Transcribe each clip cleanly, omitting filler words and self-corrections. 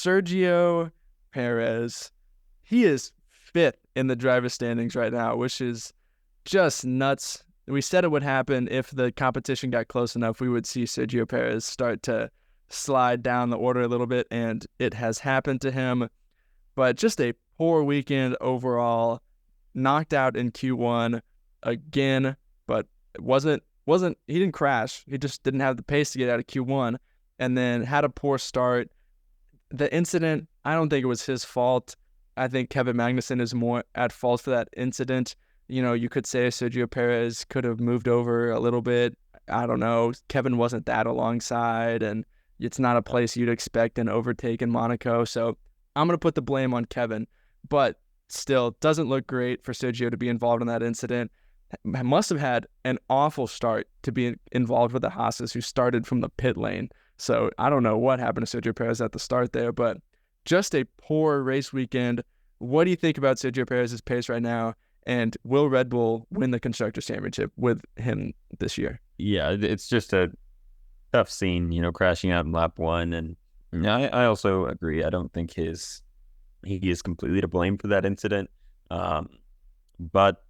Sergio Perez, he is fifth in the driver standings right now, which is just nuts. We said it would happen if the competition got close enough. We would see Sergio Perez start to slide down the order a little bit, and it has happened to him. But just a poor weekend overall. Knocked out in Q1 again, but it wasn't he didn't crash. He just didn't have the pace to get out of Q1, and then had a poor start. The incident, I don't think it was his fault. I think Kevin Magnussen is more at fault for that incident. You could say Sergio Perez could have moved over a little bit. I don't know. Kevin wasn't that alongside, and it's not a place you'd expect an overtake in Monaco. So I'm going to put the blame on Kevin, but still doesn't look great for Sergio to be involved in that incident. Must have had an awful start to be involved with the Haas's, who started from the pit lane. So I don't know what happened to Sergio Perez at the start there, but just a poor race weekend. What do you think about Sergio Perez's pace right now? And will Red Bull win the Constructors' Championship with him this year? Yeah, it's just a tough scene, crashing out in lap one. And I also agree. I don't think he is completely to blame for that incident. But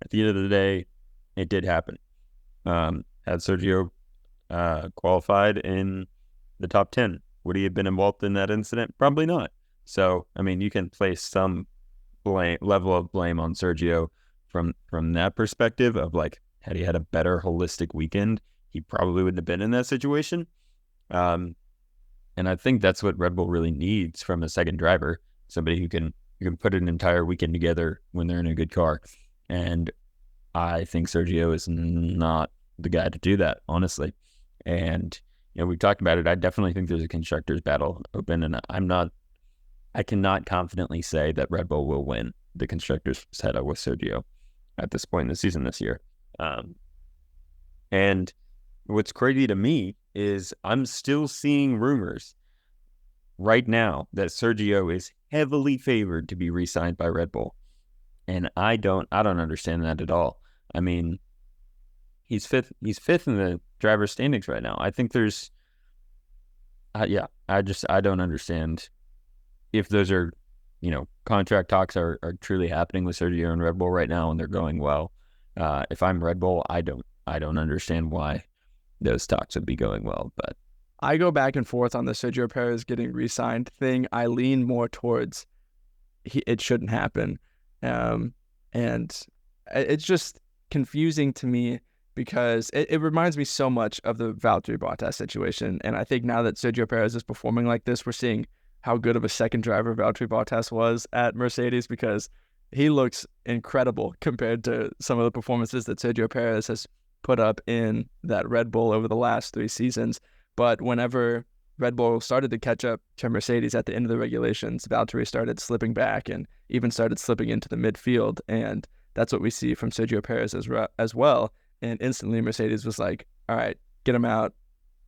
at the end of the day, it did happen. Had Sergio qualified in the top 10, would he have been involved in that incident? Probably not. So, you can place some level of blame on Sergio from that perspective of had he had a better holistic weekend, he probably wouldn't have been in that situation. And I think that's what Red Bull really needs from a second driver, somebody who can put an entire weekend together when they're in a good car. And I think Sergio is not the guy to do that, honestly. And we've talked about it. I definitely think there's a constructors battle open, and I cannot confidently say that Red Bull will win the constructors title with Sergio at this point in the season this year. And what's crazy to me is I'm still seeing rumors right now that Sergio is heavily favored to be re-signed by Red Bull. And I don't understand that at all. He's fifth in the driver's standings right now. I think there's I don't understand if those are, contract talks are truly happening with Sergio and Red Bull right now and they're going well. If I'm Red Bull, I don't understand why those talks would be going well. But I go back and forth on the Sergio Perez getting re-signed thing. I lean more towards it shouldn't happen. And it's just confusing to me because it reminds me so much of the Valtteri Bottas situation. And I think now that Sergio Perez is performing like this, we're seeing how good of a second driver Valtteri Bottas was at Mercedes, because he looks incredible compared to some of the performances that Sergio Perez has put up in that Red Bull over the last 3 seasons. But whenever Red Bull started to catch up to Mercedes at the end of the regulations, Valtteri started slipping back and even started slipping into the midfield. And that's what we see from Sergio Perez as well. And instantly Mercedes was like, all right, get him out.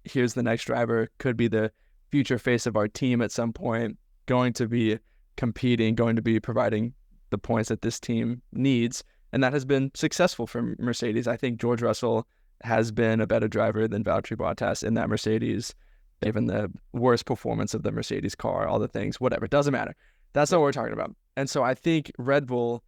Here's the next driver. Could be the future face of our team at some point, going to be competing, going to be providing the points that this team needs. And that has been successful for Mercedes. I think George Russell has been a better driver than Valtteri Bottas in that Mercedes. Even the worst performance of the Mercedes car, all the things, whatever, it doesn't matter. That's not what we're talking about. And so I think Red Bull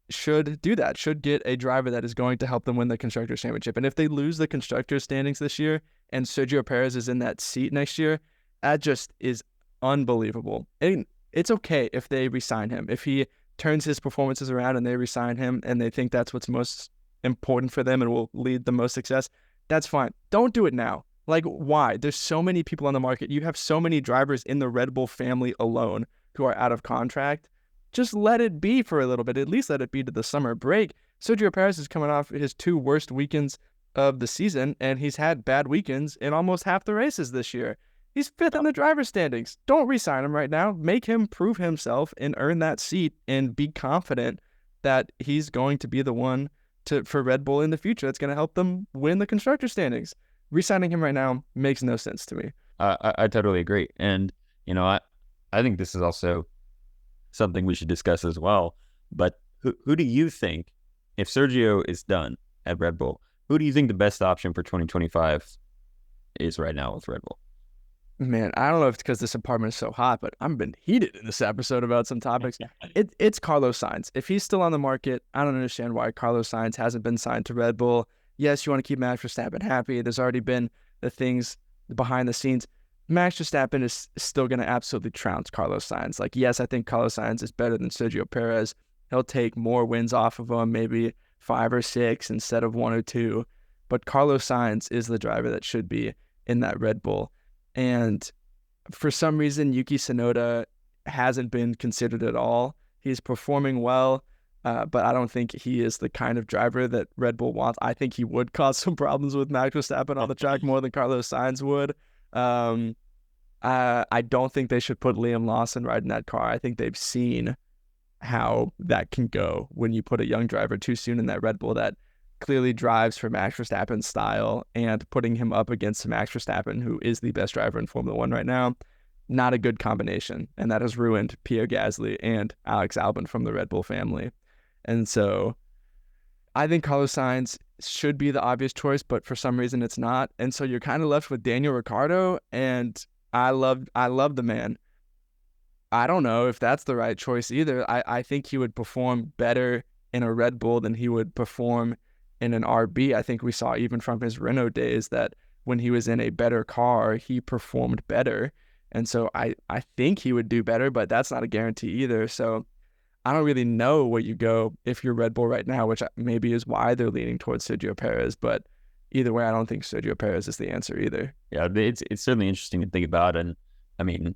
should do that, should get a driver that is going to help them win the Constructors' Championship. And if they lose the Constructors' standings this year and Sergio Perez is in that seat next year, that just is unbelievable. And it's okay if they re-sign him. If he turns his performances around and they re-sign him and they think that's what's most important for them and will lead the most success, that's fine. Don't do it now. Why? There's so many people on the market. You have so many drivers in the Red Bull family alone who are out of contract. Just let it be for a little bit. At least let it be to the summer break. Sergio Perez is coming off his 2 worst weekends of the season, and he's had bad weekends in almost half the races this year. He's 5th in the driver's standings. Don't re-sign him right now. Make him prove himself and earn that seat and be confident that he's going to be the one for Red Bull in the future that's going to help them win the constructor standings. Re-signing him right now makes no sense to me. I totally agree. And, I think this is also something we should discuss as well. But who do you think, if Sergio is done at Red Bull, who do you think the best option for 2025 is right now with Red Bull? Man, I don't know if it's because this apartment is so hot, but I've been heated in this episode about some topics. It's Carlos Sainz. If he's still on the market, I don't understand why Carlos Sainz hasn't been signed to Red Bull. Yes, you want to keep Max Verstappen happy. There's already been the things behind the scenes. Max Verstappen is still going to absolutely trounce Carlos Sainz. Like, yes, I think Carlos Sainz is better than Sergio Perez. He'll take more wins off of him, maybe 5 or 6 instead of 1 or 2. But Carlos Sainz is the driver that should be in that Red Bull. And for some reason, Yuki Tsunoda hasn't been considered at all. He's performing well, but I don't think he is the kind of driver that Red Bull wants. I think he would cause some problems with Max Verstappen on the track more than Carlos Sainz would. I don't think they should put Liam Lawson riding that car. I think they've seen how that can go when you put a young driver too soon in that Red Bull that clearly drives for Max Verstappen's style, and putting him up against Max Verstappen, who is the best driver in Formula One right now, not a good combination. And that has ruined Pierre Gasly and Alex Albon from the Red Bull family. And so I think Carlos Sainz should be the obvious choice, but for some reason it's not. And so you're kind of left with Daniel Ricciardo, and I love the man. I don't know if that's the right choice either. I think he would perform better in a Red Bull than he would perform in an RB. I think we saw even from his Renault days that when he was in a better car, he performed better. And so I think he would do better, but that's not a guarantee either. So I don't really know where you go if you're Red Bull right now, which maybe is why they're leaning towards Sergio Perez. But either way, I don't think Sergio Perez is the answer either. Yeah, it's certainly interesting to think about. And I mean,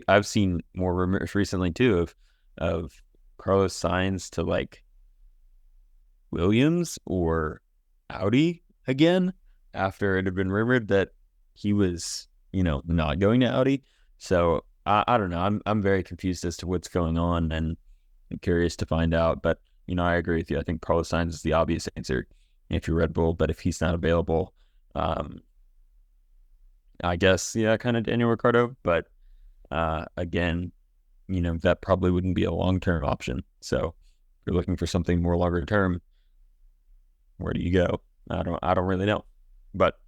I've seen more rumors recently too of Carlos Sainz to like Williams or Audi again after it had been rumored that he was, not going to Audi. So I don't know. I'm very confused as to what's going on, and I'm curious to find out. But I agree with you. I think Carlos Sainz is the obvious answer if you're Red Bull. But if he's not available, I guess kind of Daniel Ricciardo. But again, that probably wouldn't be a long-term option. So if you're looking for something more longer term, where do you go? I don't really know, but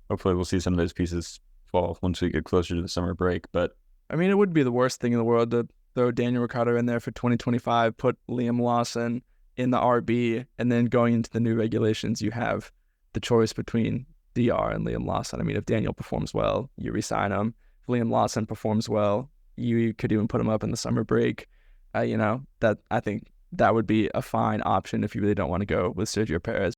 hopefully we'll see some of those pieces fall once we get closer to the summer break. But I mean, it would be the worst thing in the world to throw Daniel Ricciardo in there for 2025, put Liam Lawson in the RB, and then going into the new regulations, you have the choice between DR and Liam Lawson. I mean, if Daniel performs well, you re-sign him. If Liam Lawson performs well, you could even put him up in the summer break. That I think that would be a fine option if you really don't want to go with Sergio Perez.